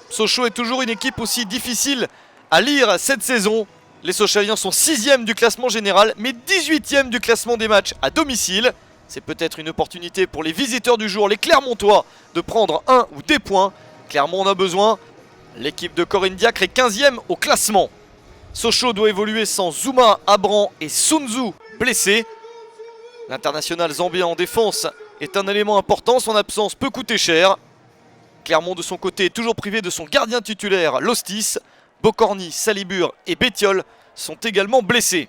Sochaux est toujours une équipe aussi difficile à lire cette saison. Les Sochaliens sont 6e du classement général, mais 18e du classement des matchs à domicile. C'est peut-être une opportunité pour les visiteurs du jour, les Clermontois, de prendre un ou des points. Clermont en a besoin. L'équipe de Corinne Diacre est 15e au classement. Sochaux doit évoluer sans Zouma, Abran et Sunzu blessés. L'international zambien en défense est un élément important, son absence peut coûter cher. Clermont de son côté est toujours privé de son gardien titulaire, Lostis. Bocorny, Salibur et Bétiol sont également blessés.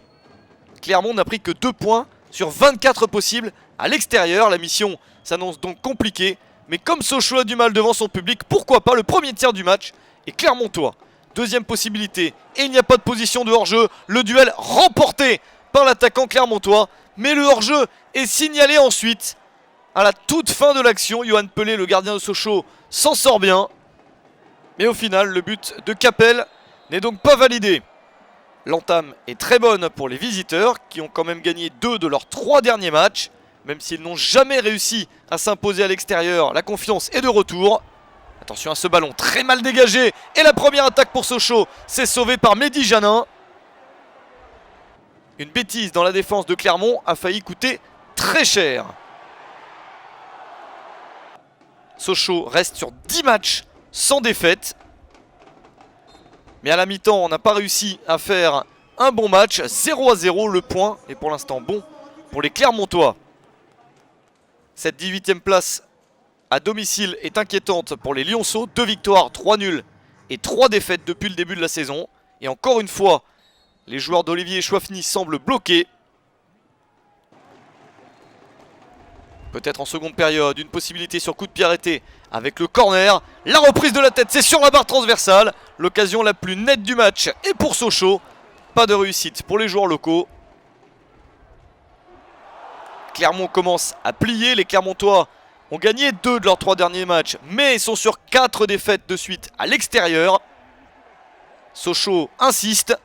Clermont n'a pris que 2 points sur 24 possibles à l'extérieur. La mission s'annonce donc compliquée, mais comme Sochaux a du mal devant son public, pourquoi pas le premier tiers du match est clermontois. Deuxième possibilité, et il n'y a pas de position de hors-jeu, le duel remporté par l'attaquant clermontois, mais le hors-jeu est signalé ensuite. À la toute fin de l'action, Johan Pelé, le gardien de Sochaux, s'en sort bien. Mais au final, le but de Capel n'est donc pas validé. L'entame est très bonne pour les visiteurs qui ont quand même gagné 2 de leurs 3 derniers matchs. Même s'ils n'ont jamais réussi à s'imposer à l'extérieur, la confiance est de retour. Attention à ce ballon très mal dégagé. Et la première attaque pour Sochaux, c'est sauvé par Mehdi Janin. Une bêtise dans la défense de Clermont a failli coûter très cher. Sochaux reste sur 10 matchs sans défaite. Mais à la mi-temps, on n'a pas réussi à faire un bon match. 0-0, le point est pour l'instant bon pour les Clermontois. Cette 18e place à domicile est inquiétante pour les Lionceaux. 2 victoires, 3 nuls et 3 défaites depuis le début de la saison. Et encore une fois, les joueurs d'Olivier Chouafny semblent bloqués. Peut-être en seconde période, une possibilité sur coup de pied arrêté avec le corner. La reprise de la tête, c'est sur la barre transversale. L'occasion la plus nette du match. Et pour Sochaux, pas de réussite pour les joueurs locaux. Clermont commence à plier. Les Clermontois ont gagné 2 de leurs 3 derniers matchs, mais sont sur 4 défaites de suite à l'extérieur. Sochaux insiste.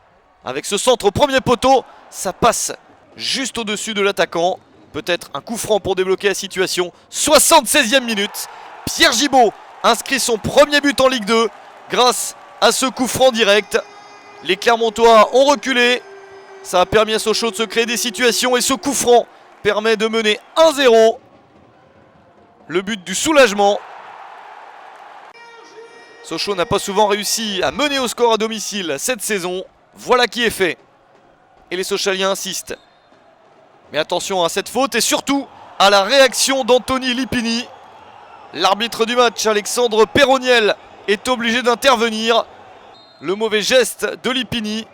Avec ce centre au premier poteau, ça passe juste au-dessus de l'attaquant. Peut-être un coup franc pour débloquer la situation. 76e minute. Pierre Gibaud inscrit son premier but en Ligue 2 grâce à ce coup franc direct. Les Clermontois ont reculé. Ça a permis à Sochaux de se créer des situations et ce coup franc permet de mener 1-0. Le but du soulagement. Sochaux n'a pas souvent réussi à mener au score à domicile cette saison. Voilà qui est fait. Et les Sochaliens insistent. Mais attention à cette faute et surtout à la réaction d'Anthony Lipini. L'arbitre du match, Alexandre Perroniel, est obligé d'intervenir. Le mauvais geste de Lipini.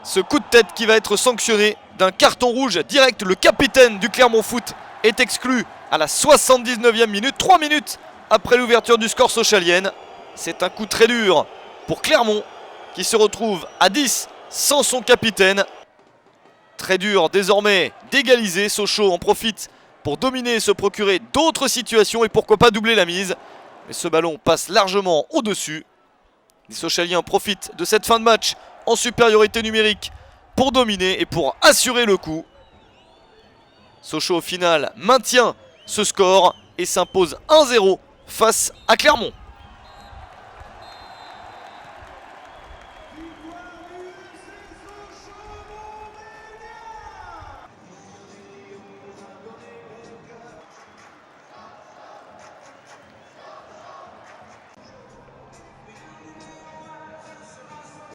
Ce coup de tête qui va être sanctionné d'un carton rouge direct. Le capitaine du Clermont Foot est exclu à la 79e minute. 3 minutes après l'ouverture du score sochalienne. C'est un coup très dur pour Clermont qui se retrouve à 10 sans son capitaine. Très dur désormais d'égaliser. Sochaux en profite pour dominer et se procurer d'autres situations et pourquoi pas doubler la mise. Mais ce ballon passe largement au-dessus. Les Sochaliens profitent de cette fin de match en supériorité numérique pour dominer et pour assurer le coup. Sochaux au final maintient ce score et s'impose 1-0 face à Clermont.